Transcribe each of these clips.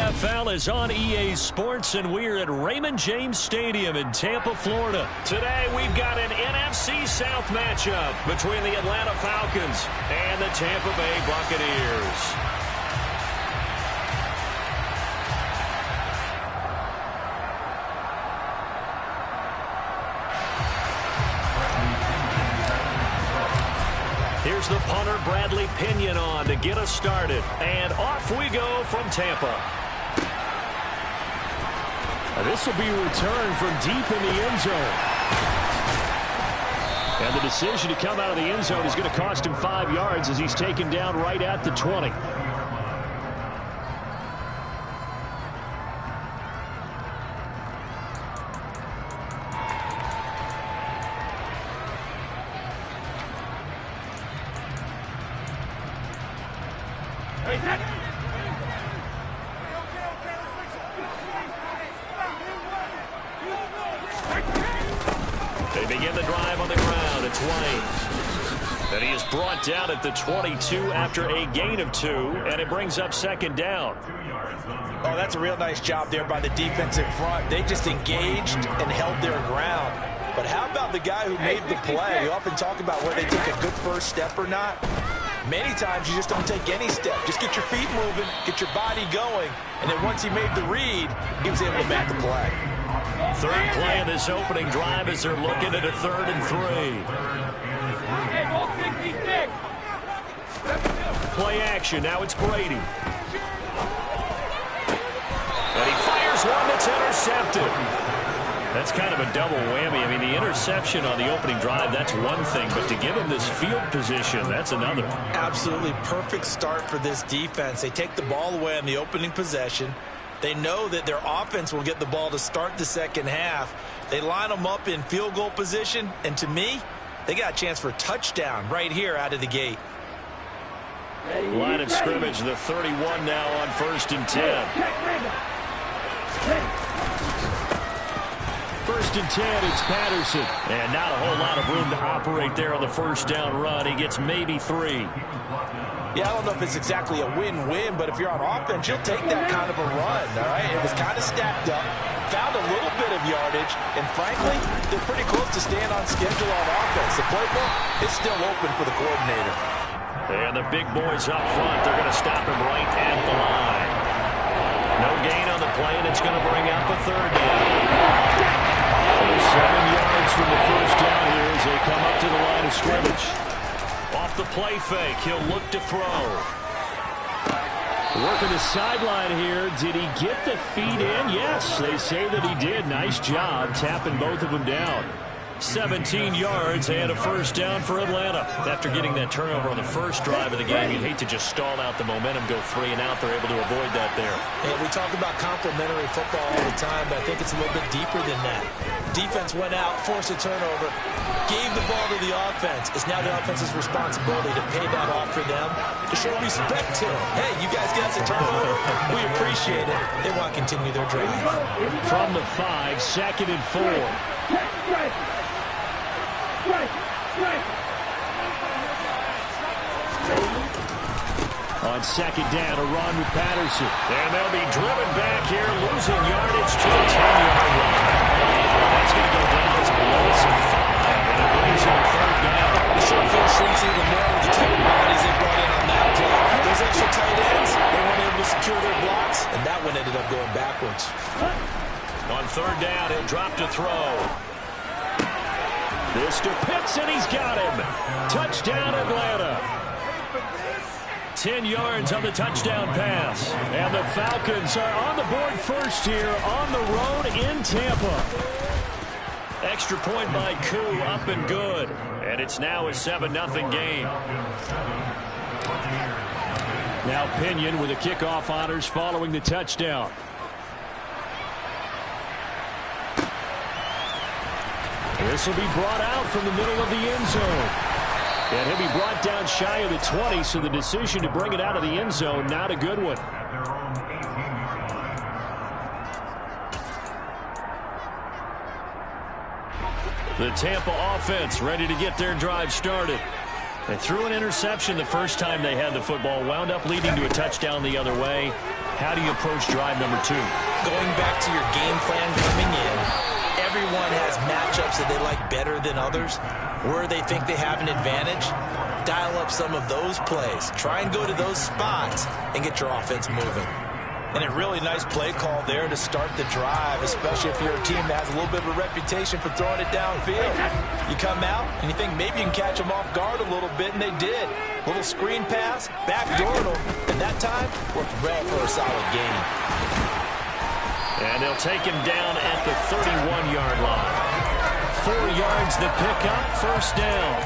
NFL is on EA Sports, and we're at Raymond James Stadium in Tampa, Florida. Today, we've got an NFC South matchup between the Atlanta Falcons and the Tampa Bay Buccaneers. Here's the punter, Bradley Pinion, on to get us started. And off we go from Tampa. This will be a return from deep in the end zone. And the decision to come out of the end zone is going to cost him 5 yards as he's taken down right at the 20. They begin the drive on the ground. It's White. And he is brought down at the 22 after a gain of 2, and it brings up second down. Oh, that's a real nice job there by the defense in front. They just engaged and held their ground. But how about the guy who made the play? We often talk about whether they take a good first step or not. Many times you just don't take any step. Just get your feet moving, get your body going, and then once he made the read, he was able to make the play. Third play of this opening drive as they're looking at a 3rd and 3. Play action. Now it's Brady. And he fires one that's intercepted. That's kind of a double whammy. I mean, the interception on the opening drive, that's one thing. But to give him this field position, that's another. Absolutely perfect start for this defense. They take the ball away on the opening possession. They know that their offense will get the ball to start the second half. They line them up in field goal position. And to me, they got a chance for a touchdown right here out of the gate. Line of scrimmage, the 31 now on 1st and 10. 1st and 10, it's Patterson. And not a whole lot of room to operate there on the first down run. He gets maybe 3. Yeah, I don't know if it's exactly a win-win, but if you're on offense, you'll take that kind of a run, all right? It was kind of stacked up, found a little bit of yardage, and frankly, they're pretty close to staying on schedule on offense. The playbook is still open for the coordinator. And the big boys up front, they're going to stop him right at the line. No gain on the play, and it's going to bring up a 3rd down. 7 yards from the first down here as they come up to the line of scrimmage. Off the play fake, he'll look to throw. Working the sideline here. Did he get the feet in? Yes, they say that he did. Nice job tapping both of them down. 17 yards and a first down for Atlanta. After getting that turnover on the first drive of the game, you'd hate to just stall out the momentum, go 3 and out. They're able to avoid that there. And we talk about complementary football all the time, but I think it's a little bit deeper than that. Defense went out, forced a turnover, gave the ball to the offense. It's now the offense's responsibility to pay that off for them, to show respect to them. Hey, you guys got us a turnover. We appreciate it. They want to continue their drive. From the 5, 2nd and 4. On second down, a run with Patterson. And they'll be driven back here, losing yardage to the 10-yard line. That's going to go down as a loss of 5, and it brings in 3rd down. The short field shrinks even more with the type of bodies they brought in on that play. Those extra tight ends, they weren't able to secure their blocks, and that one ended up going backwards. On 3rd down, he'll drop to throw. This to Pitts, and he's got him. Touchdown, Atlanta. 10 yards on the touchdown pass. And the Falcons are on the board first here on the road in Tampa. Extra point by Koo, up and good. And it's now a 7-0 game. Now Pinion with the kickoff honors following the touchdown. This will be brought out from the middle of the end zone. And he'll be brought down shy of the 20, so the decision to bring it out of the end zone, not a good one. The Tampa offense ready to get their drive started. They threw an interception the first time they had the football, wound up leading to a touchdown the other way. How do you approach drive number 2? Going back to your game plan coming in, everyone has matchups that they like better than others. Where they think they have an advantage, dial up some of those plays. Try and go to those spots and get your offense moving. And a really nice play call there to start the drive, especially if you're a team that has a little bit of a reputation for throwing it downfield. You come out and you think maybe you can catch them off guard a little bit, and they did. Little screen pass, backdoored them, and that time worked well for a solid gain. And they'll take him down at the 31-yard line. 4 yards the pickup, first down.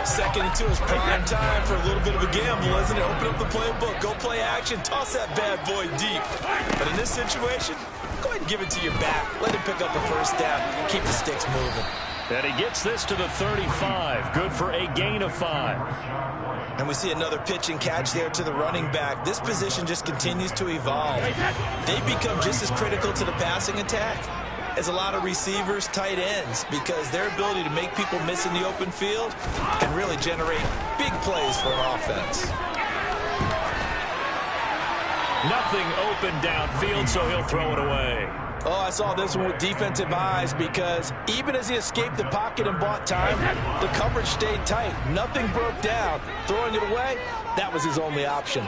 Second and 2 is prime time for a little bit of a gamble, isn't it? Open up the playbook, go play action, toss that bad boy deep. But in this situation, go ahead and give it to your back. Let him pick up a first down, keep the sticks moving. And he gets this to the 35, good for a gain of 5. And we see another pitch and catch there to the running back. This position just continues to evolve. They become just as critical to the passing attack as a lot of receivers, tight ends, because their ability to make people miss in the open field can really generate big plays for an offense. Nothing open downfield, so he'll throw it away. Oh, I saw this one with defensive eyes, because even as he escaped the pocket and bought time, the coverage stayed tight. Nothing broke down. Throwing it away, that was his only option.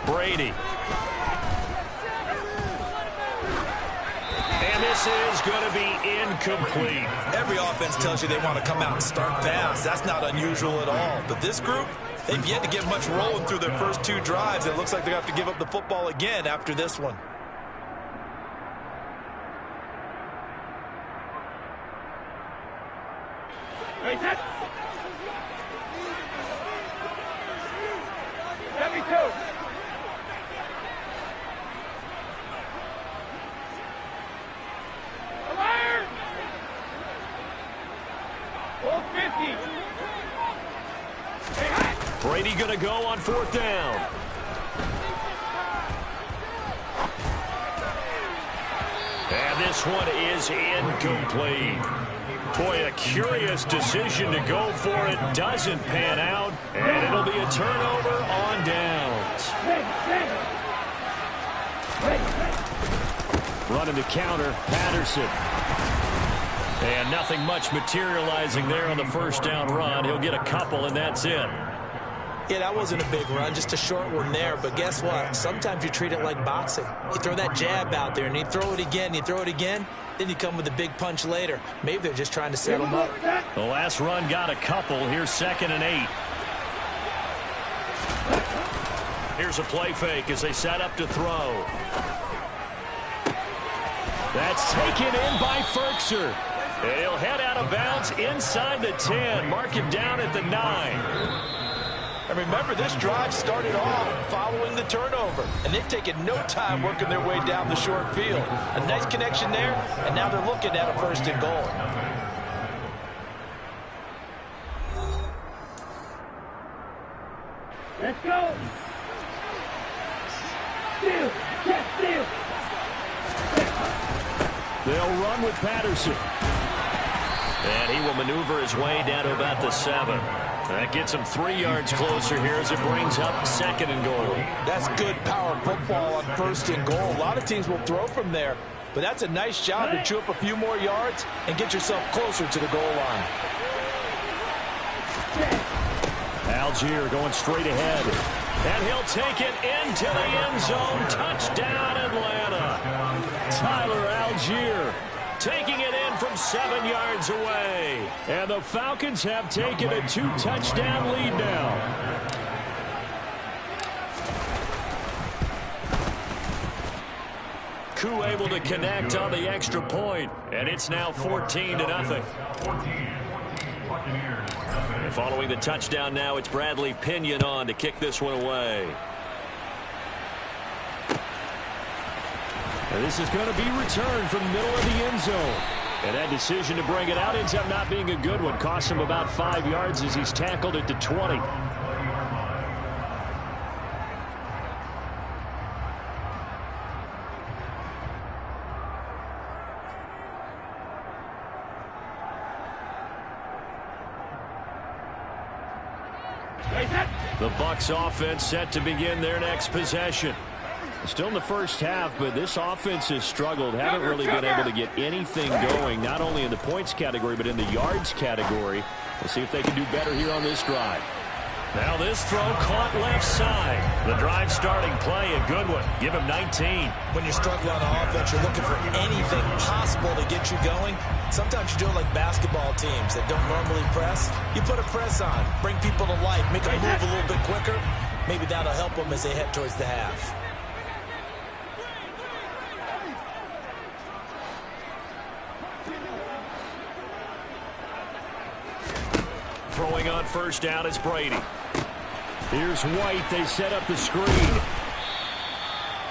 Brady. And this is going to be incomplete. Every offense tells you they want to come out and start fast. That's not unusual at all. But this group, they've yet to get much rolling through their first 2 drives. It looks like they're going to have to give up the football again after this one. Brady going to go on 4th down. And this one is incomplete. Boy, a curious decision to go for it. Doesn't pan out. And it'll be a turnover on downs. Running the counter, Patterson. And nothing much materializing there on the first down run. He'll get a couple, and that's it. Yeah, that wasn't a big run, just a short one there. But guess what? Sometimes you treat it like boxing. You throw that jab out there, and you throw it again, then you come with a big punch later. Maybe they're just trying to set him up. The last run got a couple. Here's 2nd and 8. Here's a play fake as they set up to throw. That's taken in by Ferkser. And he'll head out of bounds inside the 10. Mark him down at the 9. And remember, this drive started off following the turnover. And they've taken no time working their way down the short field. A nice connection there, and now they're looking at a 1st and goal. Let's go. Steal. Check, steal. They'll run with Patterson. And he will maneuver his way down to about the 7. That gets him 3 yards closer here as it brings up 2nd and goal. That's good power football on 1st and goal. A lot of teams will throw from there, but that's a nice job to chew up a few more yards and get yourself closer to the goal line. Algier going straight ahead. And he'll take it into the end zone. Touchdown, Atlanta. Tyler Algier taking it in from 7 yards away. And the Falcons have taken a 2-touchdown lead now. Koo able to connect on the extra point, and it's now 14-0. Following the touchdown now, it's Bradley Pinion on to kick this one away. And this is going to be returned from the middle of the end zone. And that decision to bring it out ends up not being a good one. Cost him about 5 yards as he's tackled at the 20. The Bucs offense set to begin their next possession. Still in the first half, but this offense has struggled. Haven't really been able to get anything going, not only in the points category, but in the yards category. We'll see if they can do better here on this drive. Now this throw caught left side. The drive starting play, a good one. Give him 19. When you're struggling on offense, you're looking for anything possible to get you going. Sometimes you do it like basketball teams that don't normally press. You put a press on, bring people to life, make them move a little bit quicker. Maybe that'll help them as they head towards the half. Throwing on first down is Brady. Here's White. They set up the screen.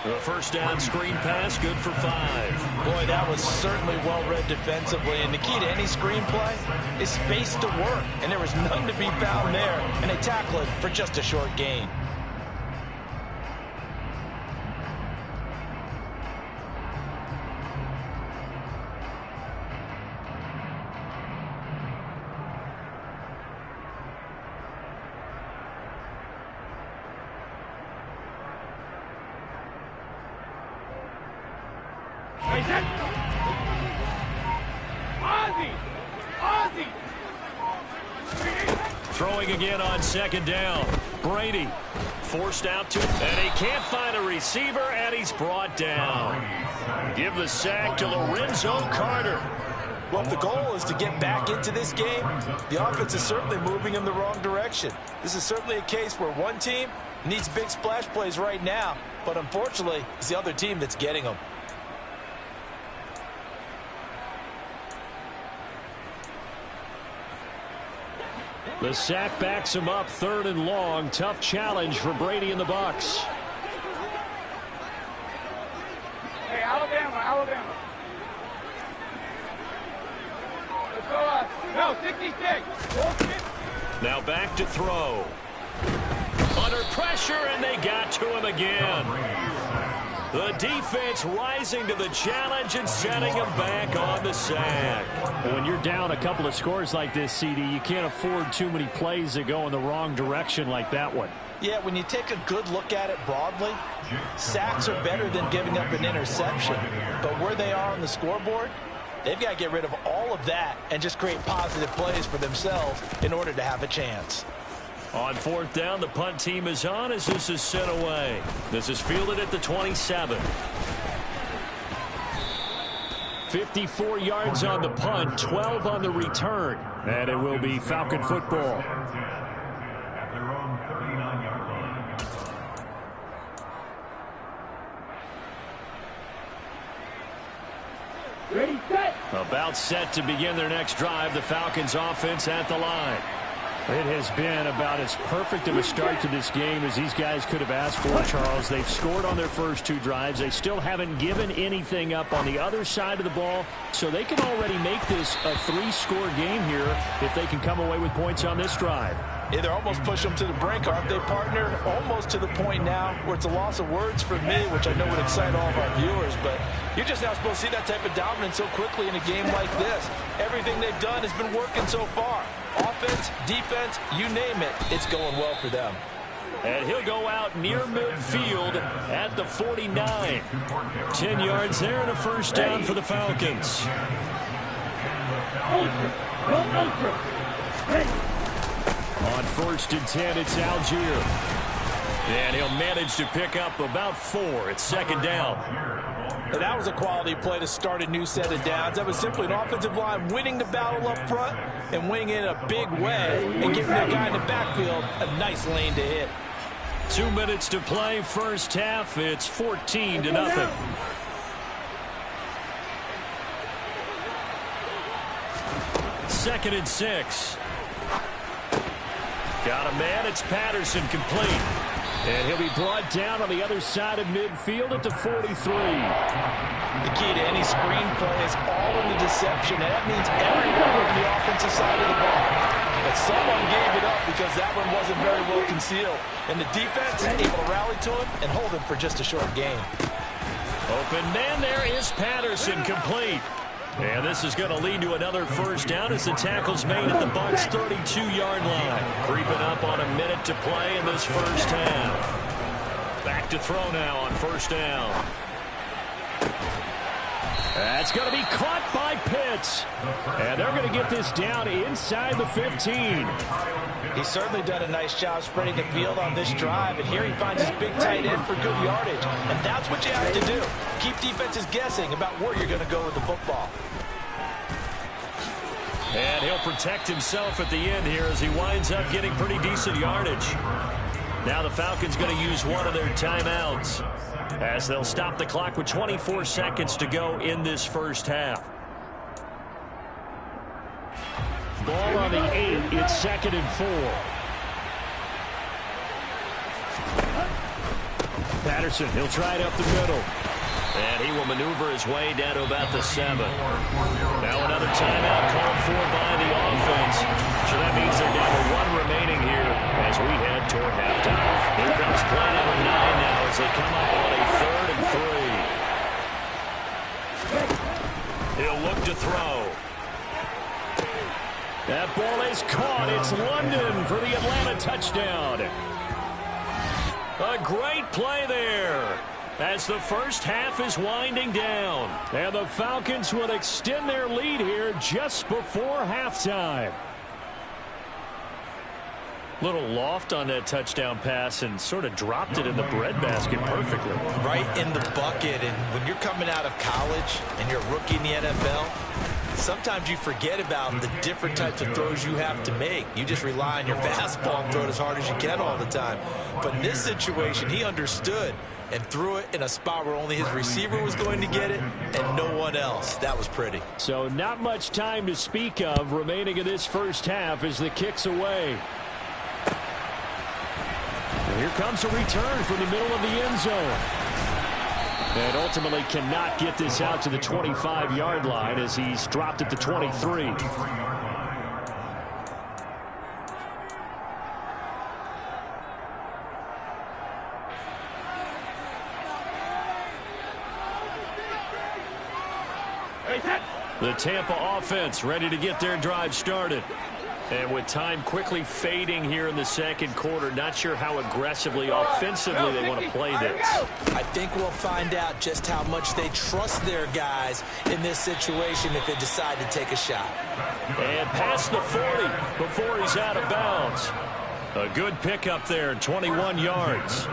The first down screen pass, good for 5. Boy, that was certainly well read defensively. And the key to any screen play is space to work. And there was none to be found there. And they tackle it for just a short gain. Throwing again on second down. Brady forced out to, and he can't find a receiver, and he's brought down. Give the sack to Lorenzo Carter. Well, if the goal is to get back into this game, the offense is certainly moving in the wrong direction. This is certainly a case where one team needs big splash plays right now, but unfortunately, it's the other team that's getting them. The sack backs him up, 3rd and long. Tough challenge for Brady and the Bucs. Hey, Alabama. Let's go. No, 66. Now back to throw. Under pressure, and they got to him again. The defense rising to the challenge and setting him back on the sack. When you're down a couple of scores like this, CD, you can't afford too many plays that go in the wrong direction like that one. Yeah, when you take a good look at it broadly, sacks are better than giving up an interception. But where they are on the scoreboard, they've got to get rid of all of that and just create positive plays for themselves in order to have a chance. On 4th down, the punt team is on as this is sent away. This is fielded at the 27. 54 yards on the punt, 12 on the return. And it will be Falcon football. Ready, set. About set to begin their next drive. The Falcons offense at the line. It has been about as perfect of a start to this game as these guys could have asked for, Charles. They've scored on their first 2 drives. They still haven't given anything up on the other side of the ball, so they can already make this a 3-score game here if they can come away with points on this drive. Yeah, they're almost push them to the brink, aren't they, partner? Almost to the point now where it's a loss of words for me, which I know would excite all of our viewers, but you're just not supposed to see that type of dominance so quickly in a game like this. Everything they've done has been working so far. Offense, defense, you name it, it's going well for them. And he'll go out near midfield at the 49. 10 yards there and a first down for the Falcons. On 1st and 10, it's Algier. And he'll manage to pick up about 4. It's 2nd down. And that was a quality play to start a new set of downs. That was simply an offensive line winning the battle up front and winning it in a big way and giving their guy in the backfield a nice lane to hit. 2 minutes to play, first half. It's 14-0. Second and 6. Got a man. It's Patterson, complete. And he'll be brought down on the other side of midfield at the 43. The key to any screen play is all in the deception, and that means everyone on the offensive side of the ball. But someone gave it up because that one wasn't very well concealed. And the defense able to rally to him and hold him for just a short gain. Open man there is Patterson, complete. And this is going to lead to another first down as the tackle's made at the Bucs' 32-yard line. Creeping up on a minute to play in this first half. Back to throw now on first down. That's going to be caught by Pitts. And they're going to get this down inside the 15. He's certainly done a nice job spreading the field on this drive. And here he finds his big tight end for good yardage. And that's what you have to do. Keep defenses guessing about where you're going to go with the football. And he'll protect himself at the end here as he winds up getting pretty decent yardage. Now the Falcons going to use one of their timeouts, as they'll stop the clock with 24 seconds to go in this first half. Ball on the 8. It's 2nd and 4. Patterson, he'll try it up the middle. And he will maneuver his way down to about the 7. Now another timeout called for by the offense. So that means they're down to 1 remaining here as we head toward halftime. Here comes play number 9 now as they come up on a 3rd and 3. He'll look to throw. That ball is caught. It's London for the Atlanta touchdown. A great play there as the first half is winding down. And the Falcons will extend their lead here just before halftime. Little loft on that touchdown pass and sort of dropped it in the breadbasket perfectly. Right in the bucket. And when you're coming out of college and you're a rookie in the NFL, sometimes you forget about the different types of throws you have to make. You just rely on your fastball and throw it as hard as you can all the time. But in this situation, he understood and threw it in a spot where only his receiver was going to get it and no one else. That was pretty. So not much time to speak of remaining in this first half as the kick's away. And here comes a return from the middle of the end zone. And ultimately cannot get this out to the 25-yard line as he's dropped at the 23. The Tampa offense ready to get their drive started. And with time quickly fading here in the second quarter, not sure how aggressively, offensively they want to play this. I think we'll find out just how much they trust their guys in this situation if they decide to take a shot. And past the 40 before he's out of bounds. A good pickup there, 21 yards.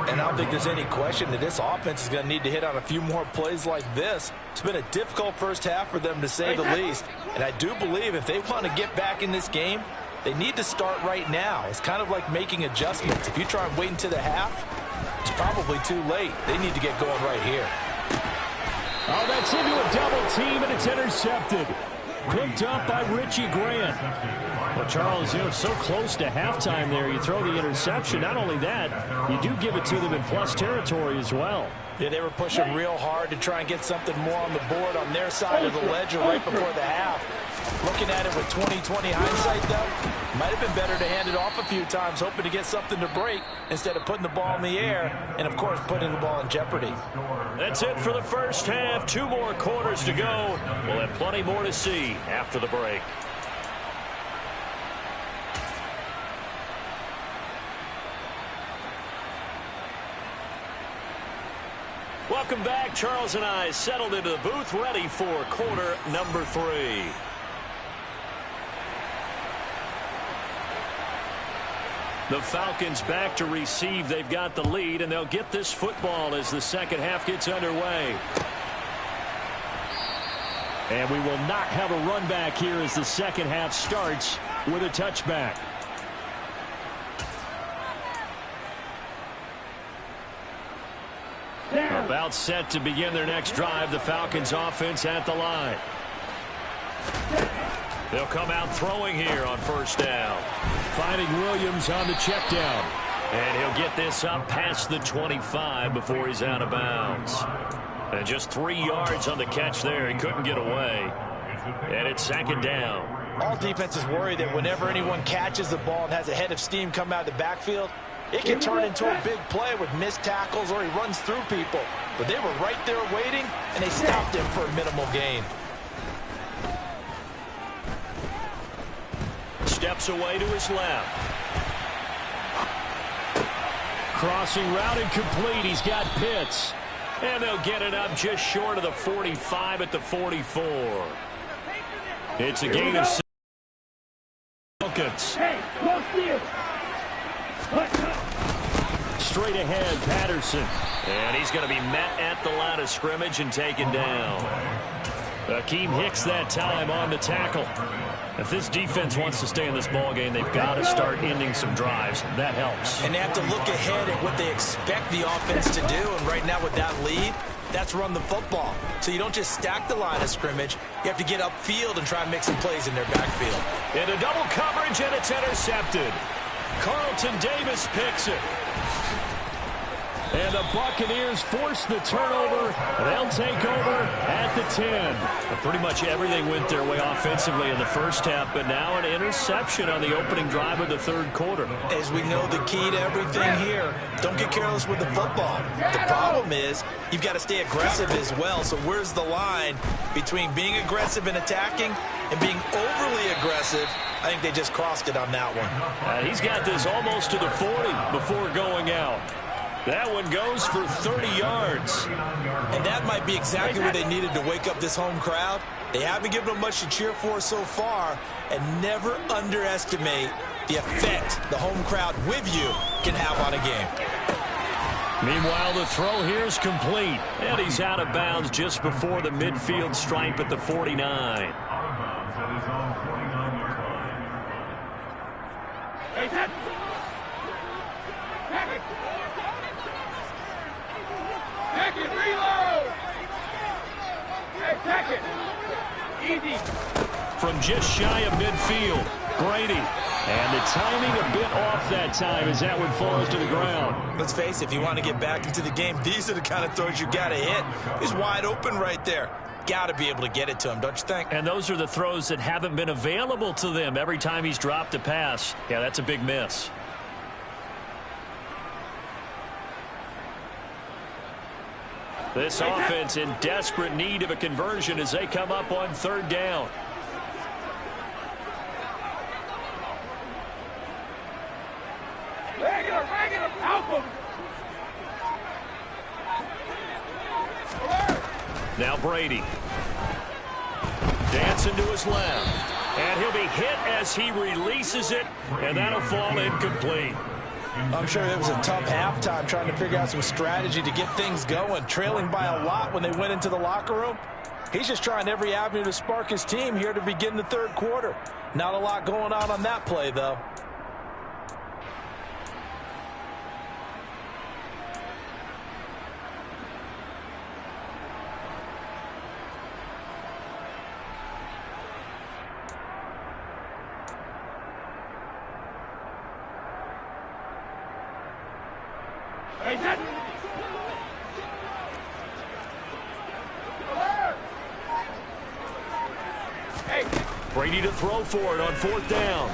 And I don't think there's any question that this offense is going to need to hit on a few more plays like this. It's been a difficult first half for them, to say the least. And I do believe if they want to get back in this game, they need to start right now. It's kind of like making adjustments. If you try and wait until the half, it's probably too late. They need to get going right here. Oh, that's into a double team, and it's intercepted. Picked up by Richie Grant. Well, Charles, so close to halftime there. You throw the interception. Not only that, you do give it to them in plus territory as well. Yeah, they were pushing real hard to try and get something more on the board on their side of the ledger right before the half. Looking at it with 20/20 hindsight, though, might have been better to hand it off a few times, hoping to get something to break instead of putting the ball in the air and, of course, putting the ball in jeopardy. That's it for the first half. 2 more quarters to go. We'll have plenty more to see after the break. Welcome back. Charles and I settled into the booth, ready for quarter number 3. The Falcons back to receive. They've got the lead, and they'll get this football as the second half gets underway. And we will not have a run back here as the second half starts with a touchback. About set to begin their next drive. The Falcons offense at the line. They'll come out throwing here on first down. Finding Williams on the check down. And he'll get this up past the 25 before he's out of bounds. And just 3 yards on the catch there. He couldn't get away. And it's second down. All defenses worry that whenever anyone catches the ball and has a head of steam come out of the backfield, it can turn into a big play with missed tackles or he runs through people. But they were right there waiting, and they stopped him for a minimal gain. steps away to his left. Crossing route incomplete. He's got Pitts. And they'll get it up just short of the 45 at the 44. It's a gain of 6. Hey, close here. Straight ahead, Patterson. And he's going to be met at the line of scrimmage and taken down. Akeem Hicks that time on the tackle. If this defense wants to stay in this ballgame, they've got to start ending some drives. That helps. And they have to look ahead at what they expect the offense to do. And right now with that lead, that's run the football. So you don't just stack the line of scrimmage. You have to get upfield and try and make some plays in their backfield. Into double coverage, and it's intercepted. Carlton Davis picks it. And the Buccaneers force the turnover. They'll take over at the 10. But pretty much everything went their way offensively in the first half, but now an interception on the opening drive of the third quarter. As we know, the key to everything here, don't get careless with the football. The problem is you've got to stay aggressive as well. So where's the line between being aggressive and attacking and being overly aggressive? I think they just crossed it on that one. He's got this almost to the 40 before going out. That one goes for 30 yards. And that might be exactly what they needed to wake up this home crowd. They haven't given them much to cheer for so far, and never underestimate the effect the home crowd with you can have on a game. Meanwhile, the throw here is complete, and he's out of bounds just before the midfield stripe at the 49. Hey, set. Pack it, reload! Hey, pack it! Easy! From just shy of midfield, Brady. And the timing a bit off that time as that one falls to the ground. Let's face it, if you want to get back into the game, these are the kind of throws you got to hit. He's wide open right there. Got to be able to get it to him, don't you think? And those are the throws that haven't been available to them every time he's dropped a pass. Yeah, that's a big miss. This offense in desperate need of a conversion as they come up on third down. Regular, help him! Now Brady. Dancing to his left. And he'll be hit as he releases it, and that'll fall incomplete. I'm sure it was a tough halftime trying to figure out some strategy to get things going, trailing by a lot when they went into the locker room. He's just trying every avenue to spark his team here to begin the third quarter. Not a lot going on that play, though. Hey, set. Hey. Brady to throw for it on fourth down.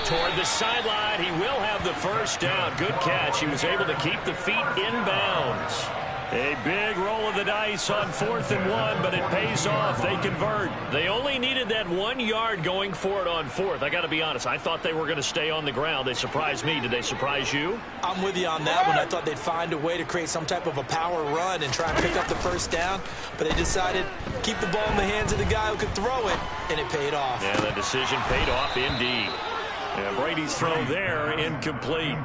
Toward the sideline, he will have the first down. Good catch. He was able to keep the feet in bounds. A big roll of the dice on 4th and 1, but it pays off. They convert. They only needed that 1 yard going for it on 4th. I got to be honest. I thought they were going to stay on the ground. They surprised me. Did they surprise you? I'm with you on that one. I thought they'd find a way to create some type of a power run and try and pick up the first down, but they decided to keep the ball in the hands of the guy who could throw it, and it paid off. Yeah, the decision paid off indeed. And Brady's throw there incomplete.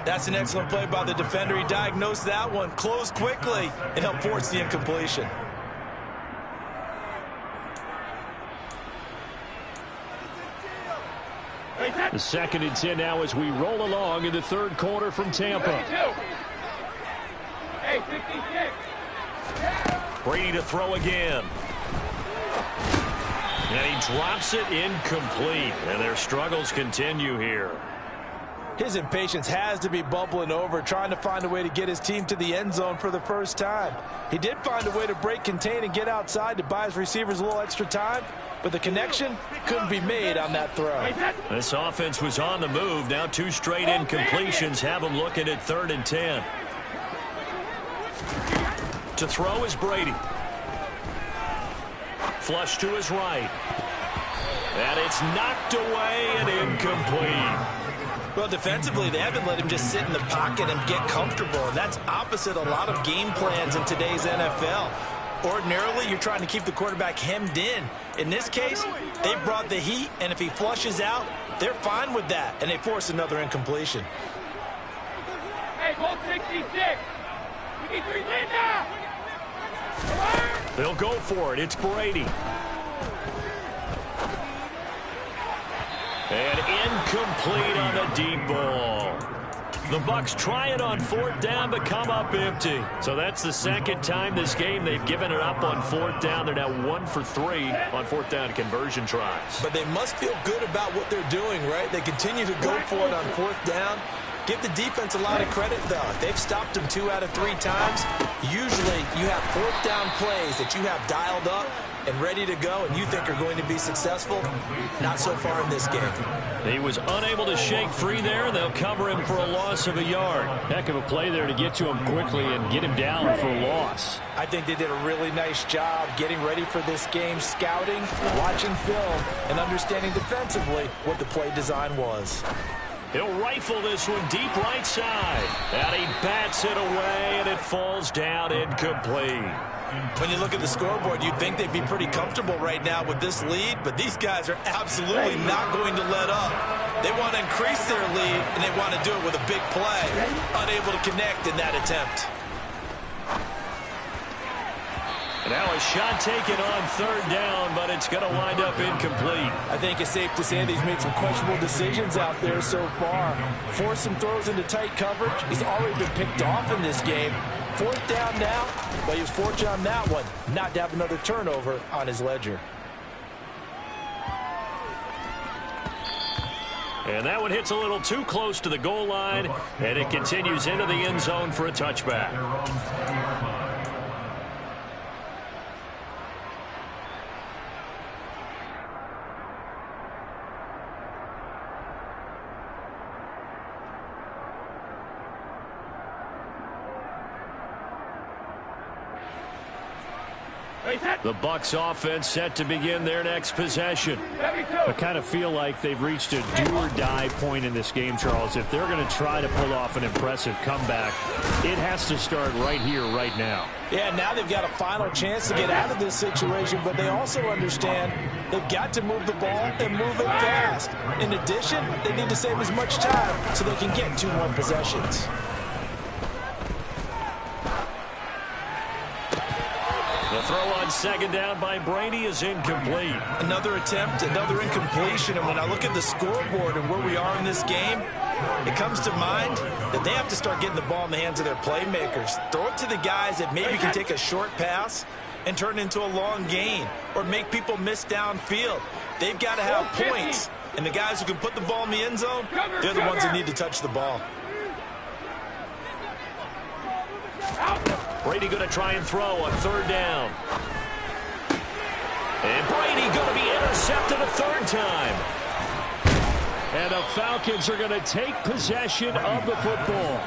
That's an excellent play by the defender. He diagnosed that one, closed quickly, and helped force the incompletion. The 2nd and 10 now as we roll along in the third quarter from Tampa. Hey, 66. Brady to throw again. And he drops it incomplete. And their struggles continue here. His impatience has to be bubbling over, trying to find a way to get his team to the end zone for the first time. He did find a way to break contain and get outside to buy his receivers a little extra time, but the connection couldn't be made on that throw. This offense was on the move. Now 2 straight incompletions have them looking at 3rd and 10. To throw is Brady. Flush to his right. And it's knocked away and incomplete. Well, defensively, they haven't let him just sit in the pocket and get comfortable. And that's opposite a lot of game plans in today's NFL. Ordinarily, you're trying to keep the quarterback hemmed in. In this case, they brought the heat, and if he flushes out, they're fine with that, and they force another incompletion. Hey, Bolt 66. We need 3 lead now. They'll go for it. It's Brady. And incomplete on the deep ball. The Bucs try it on 4th down, but come up empty. So that's the second time this game they've given it up on 4th down. They're now 1 for 3 on 4th down conversion tries. But they must feel good about what they're doing, right? They continue to go for it on 4th down. Give the defense a lot of credit, though. They've stopped them 2 out of 3 times. Usually, you have 4th down plays that you have dialed up and ready to go, and you think are going to be successful. Not so far in this game. He was unable to shake free there. They'll cover him for a loss of a yard. Heck of a play there to get to him quickly and get him down for a loss. I think they did a really nice job getting ready for this game, scouting, watching film, and understanding defensively what the play design was. He'll rifle this one deep right side. And he bats it away, and it falls down incomplete. When you look at the scoreboard, you'd think they'd be pretty comfortable right now with this lead, but these guys are absolutely not going to let up. They want to increase their lead, and they want to do it with a big play. Unable to connect in that attempt. Now a shot taken on 3rd down, but it's going to wind up incomplete. I think it's safe to say that he's made some questionable decisions out there so far. Forced some throws into tight coverage. He's already been picked off in this game. 4th down now, but he was fortunate on that one not to have another turnover on his ledger. And that one hits a little too close to the goal line, and it continues into the end zone for a touchback. The Bucs offense set to begin their next possession. I kind of feel like they've reached a do-or-die point in this game, Charles. If they're going to try to pull off an impressive comeback, it has to start right here, right now. Yeah, now they've got a final chance to get out of this situation, but they also understand they've got to move the ball and move it fast. In addition, they need to save as much time so they can get 2 more possessions. The throw on 2nd down by Brady is incomplete. Another attempt, another incompletion, and when I look at the scoreboard and where we are in this game, it comes to mind that they have to start getting the ball in the hands of their playmakers. Throw it to the guys that maybe can take a short pass and turn it into a long gain or make people miss downfield. They've got to have points, and the guys who can put the ball in the end zone, they're the ones that need to touch the ball. Brady going to try and throw on 3rd down. And Brady going to be intercepted a 3rd time. And the Falcons are going to take possession of the football.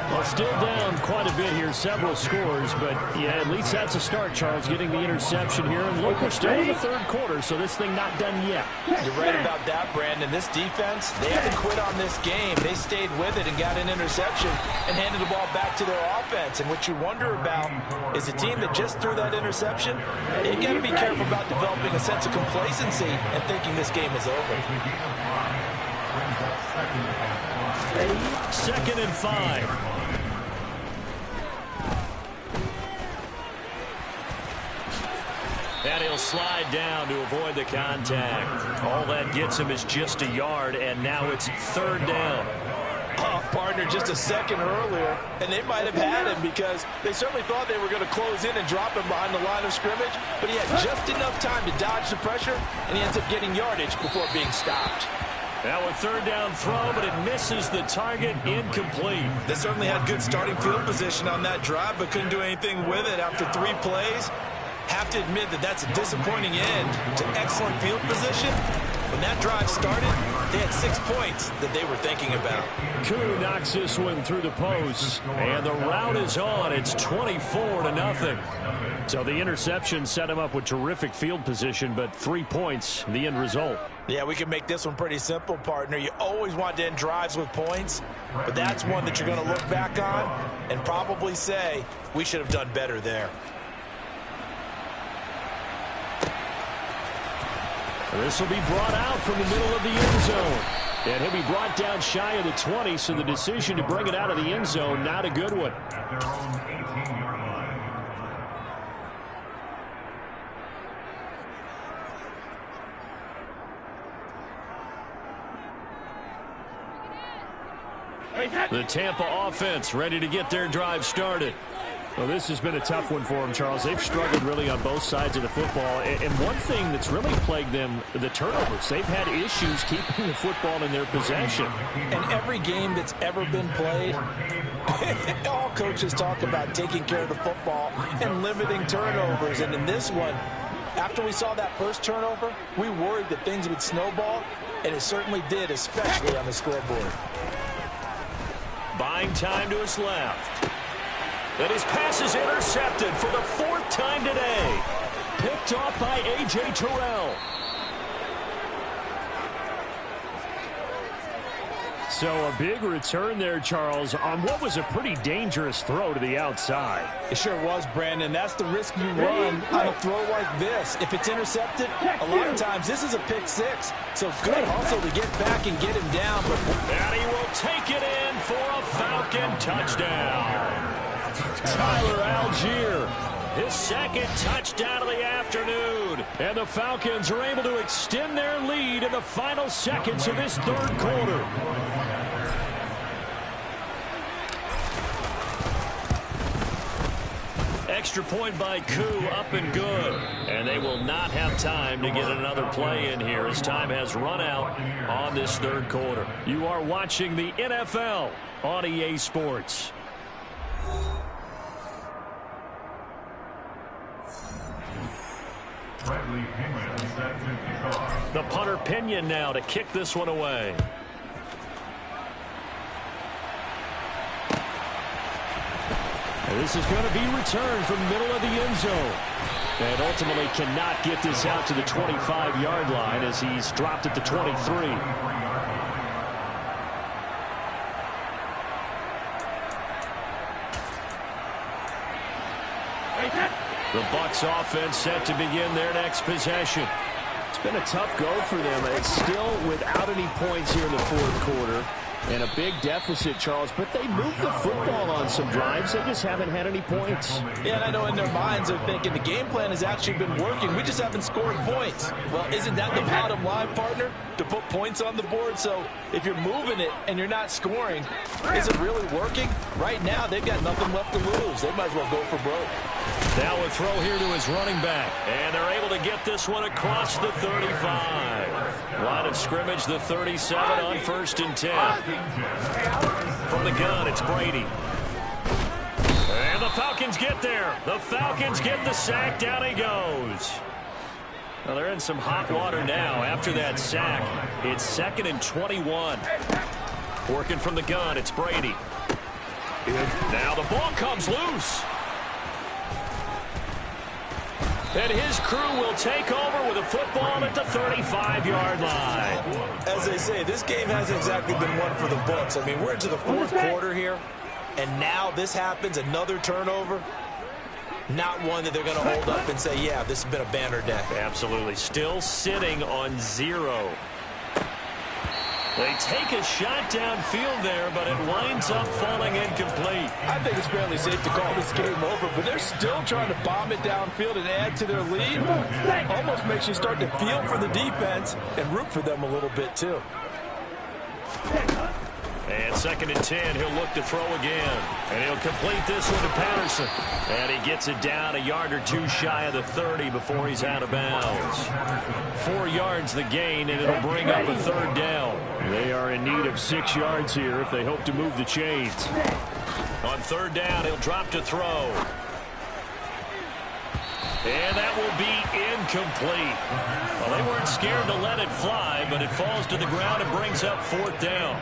Well, still down quite a bit here, several scores, but yeah, at least that's a start, Charles, getting the interception here. And look, we're still in the 3rd quarter, so this thing not done yet. You're right about that, Brandon. This defense, they haven't quit on this game. They stayed with it and got an interception and handed the ball back to their offense. And what you wonder about is a team that just threw that interception, they got to be careful about developing a sense of complacency and thinking this game is over. 2nd and 5. And he'll slide down to avoid the contact. All that gets him is just a yard, and now it's 3rd down. Partner just a second earlier, and they might have had him because they certainly thought they were going to close in and drop him behind the line of scrimmage, but he had just enough time to dodge the pressure, and he ends up getting yardage before being stopped. Now a 3rd down throw, but it misses the target, incomplete. They certainly had good starting field position on that drive, but couldn't do anything with it after 3 plays. Have to admit that that's a disappointing end to excellent field position, When that drive started, they had 6 points that they were thinking about. Koo knocks this one through the post, and the route is on. It's 24-0. So the interception set him up with terrific field position, but 3 points, the end result. Yeah, we can make this one pretty simple, partner. You always want to end drives with points, but that's one that you're going to look back on and probably say, we should have done better there. This will be brought out from the middle of the end zone. And he'll be brought down shy of the 20, so the decision to bring it out of the end zone, not a good one. The Tampa offense ready to get their drive started. Well, this has been a tough one for them, Charles. They've struggled really on both sides of the football. And one thing that's really plagued them, the turnovers. They've had issues keeping the football in their possession. And every game that's ever been played, all coaches talk about taking care of the football and limiting turnovers. And in this one, after we saw that first turnover, we worried that things would snowball, and it certainly did, especially on the scoreboard. Buying time to his left. And his pass is intercepted for the 4th time today. Picked off by A.J. Terrell. So a big return there, Charles, on what was a pretty dangerous throw to the outside. It sure was, Brandon. That's the risk you run on a throw like this. If it's intercepted, a lot of times this is a pick six. So good hustle to get back and get him down. And he will take it in for a Falcon touchdown. Tyler Algier, his 2nd touchdown of the afternoon. And the Falcons are able to extend their lead in the final seconds of this 3rd quarter. Extra point by Koo, up and good. And they will not have time to get another play in here as time has run out on this 3rd quarter. You are watching the NFL on EA Sports. The punter Pinion now to kick this one away. And this is going to be returned from the middle of the end zone. And ultimately cannot get this out to the 25-yard line as he's dropped at the 23. The Bucs offense set to begin their next possession. It's been a tough go for them. It's still without any points here in the 4th quarter. And a big deficit, Charles, but they moved the football on some drives. They just haven't had any points. Yeah, and I know in their minds they're thinking the game plan has actually been working. We just haven't scored points. Well, isn't that the bottom line, partner? To put points on the board. So if you're moving it and you're not scoring, is it really working? Right now, they've got nothing left to lose. They might as well go for broke. Now a throw here to his running back. And they're able to get this one across the 35. Line of scrimmage, the 37 on 1st and 10. From the gun, it's Brady. And the Falcons get there. The Falcons get the sack. Down he goes. Well, they're in some hot water now after that sack. It's 2nd and 21. Working from the gun, it's Brady. Now the ball comes loose. And his crew will take over with a football at the 35-yard line. As they say, this game hasn't exactly been one for the books. I mean, we're into the 4th quarter here, and now this happens, another turnover. Not one that they're going to hold up and say, yeah, this has been a banner day. Absolutely. Still sitting on 0. They take a shot downfield there, but it winds up falling incomplete. I think it's fairly safe to call this game over, but they're still trying to bomb it downfield and add to their lead. Almost makes you start to feel for the defense and root for them a little bit, too. And 2nd and 10, he'll look to throw again. And he'll complete this one to Patterson. And he gets it down a yard or two shy of the 30 before he's out of bounds. 4 yards the gain, and it'll bring up a 3rd down. They are in need of 6 yards here if they hope to move the chains. On 3rd down, he'll drop to throw. And that will be incomplete. Well, they weren't scared to let it fly, but it falls to the ground and brings up 4th down.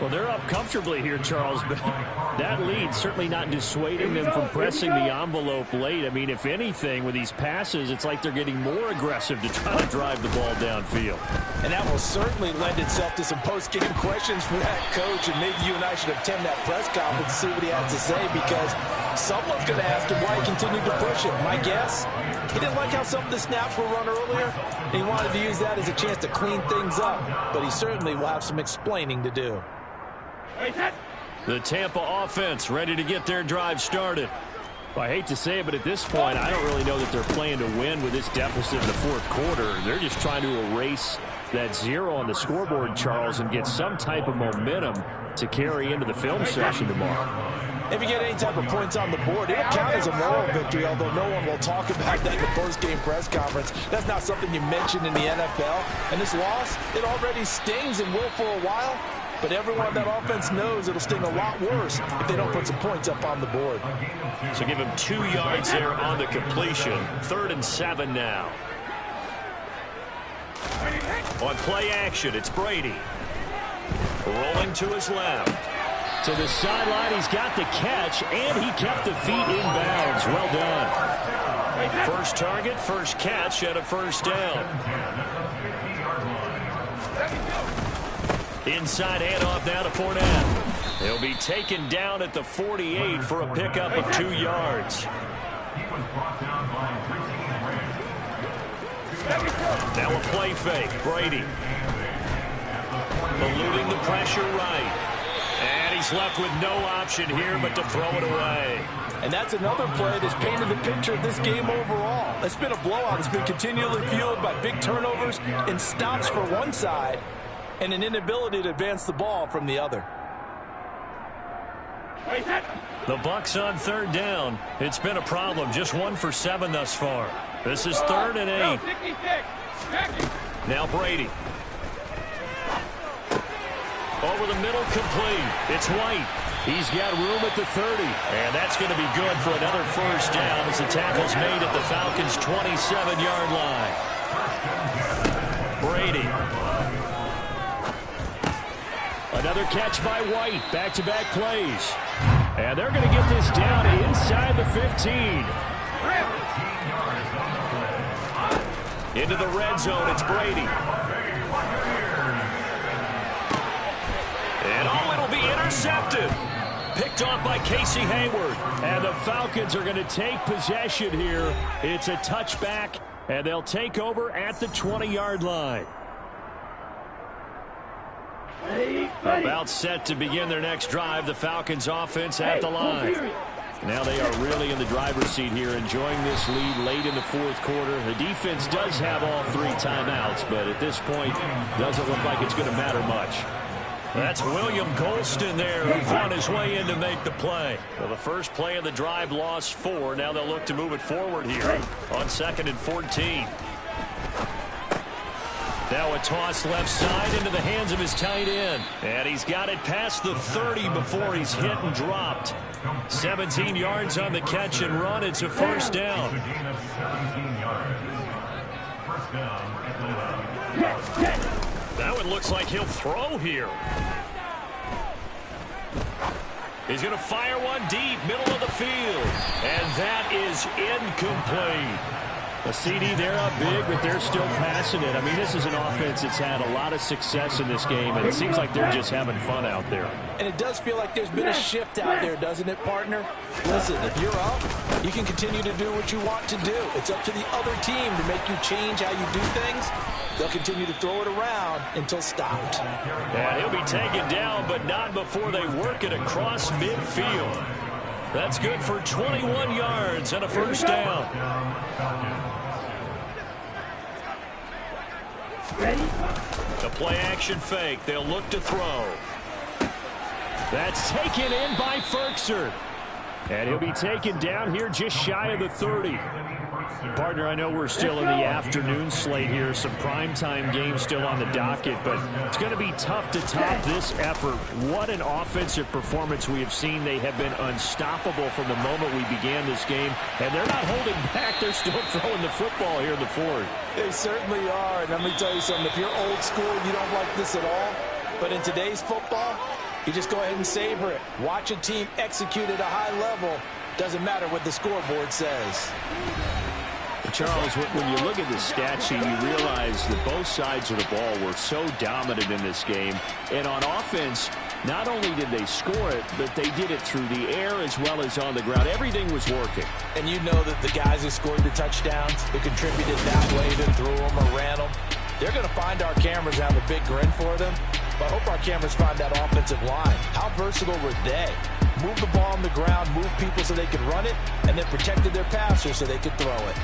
Well, they're up comfortably here, Charles, but that lead certainly not dissuading them from pressing the envelope late. I mean, if anything, with these passes, it's like they're getting more aggressive to try to drive the ball downfield. And that will certainly lend itself to some post-game questions for that coach, and maybe you and I should attend that press conference to see what he has to say, because someone's going to ask him why he continued to push it. My guess, he didn't like how some of the snaps were run earlier, and he wanted to use that as a chance to clean things up, but he certainly will have some explaining to do. The Tampa offense ready to get their drive started. Well, I hate to say it, but at this point, I don't really know that they're playing to win with this deficit in the 4th quarter. They're just trying to erase that 0 on the scoreboard, Charles, and get some type of momentum to carry into the film session tomorrow. If you get any type of points on the board, it'll count as a moral victory, although no one will talk about that in the post-game press conference. That's not something you mentioned in the NFL. And this loss, it already stings and will for a while. But everyone on that offense knows it'll sting a lot worse if they don't put some points up on the board. So give him 2 yards there on the completion. 3rd and 7 now. On play action, it's Brady. Rolling to his left. To the sideline, he's got the catch, and he kept the feet in bounds. Well done. First target, first catch, and a 1st down. Inside handoff now to Fournette. He'll be taken down at the 48 for a pickup of 2 yards. Now a play fake. Brady. Eluding the pressure right. And he's left with no option here but to throw it away. And that's another play that's painted the picture of this game overall. It's been a blowout. It's been continually fueled by big turnovers and stops for one side and an inability to advance the ball from the other. The Bucs on 3rd down. It's been a problem. Just 1 for 7 thus far. This is 3rd and 8. Now Brady. Over the middle, complete. It's White. He's got room at the 30. And that's going to be good for another 1st down as the tackle's made at the Falcons' 27-yard line. Brady. Another catch by White. Back-to-back plays. And they're going to get this down inside the 15. Into the red zone, it's Brady. And oh, it'll be intercepted. Picked off by Casey Hayward. And the Falcons are going to take possession here. It's a touchback, and they'll take over at the 20-yard line. About set to begin their next drive. The Falcons offense at the line. Now they are really in the driver's seat here, enjoying this lead late in the 4th quarter. The defense does have all 3 timeouts, but at this point, doesn't look like it's going to matter much. That's William Golston there, who found his way in to make the play. Well, the first play of the drive lost 4. Now they'll look to move it forward here on 2nd and 14. Now a toss left side into the hands of his tight end. And he's got it past the 30 before he's hit and dropped. 17 yards on the catch and run. It's a 1st down. That one looks like he'll throw here. He's going to fire one deep, middle of the field. And that is incomplete. A CD, they're up big, but they're still passing it. I mean, this is an offense that's had a lot of success in this game, and it seems like they're just having fun out there. And it does feel like there's been a shift out there, doesn't it, partner? Listen, if you're up, you can continue to do what you want to do. It's up to the other team to make you change how you do things. They'll continue to throw it around until stopped. And he'll be taken down, but not before they work it across midfield. That's good for 21 yards and a 1st down. The play-action fake. They'll look to throw. That's taken in by Ferkser. And he'll be taken down here just shy of the 30. Partner, I know we're still in the afternoon slate here. Some primetime games still on the docket, but it's going to be tough to top this effort. What an offensive performance we have seen. They have been unstoppable from the moment we began this game, and they're not holding back. They're still throwing the football here in the fourth. They certainly are, and let me tell you something. If you're old school, you don't like this at all, but in today's football, you just go ahead and savor it. Watch a team execute at a high level. Doesn't matter what the scoreboard says. Charles, when you look at the stat sheet, you realize that both sides of the ball were so dominant in this game. And on offense, not only did they score it, but they did it through the air as well as on the ground. Everything was working. And you know that the guys who scored the touchdowns, who contributed that way, that threw them or ran them, they're going to find our cameras and have a big grin for them. But I hope our cameras find that offensive line. How versatile were they? Move the ball on the ground, move people so they could run it, and then protected their passers so they could throw it.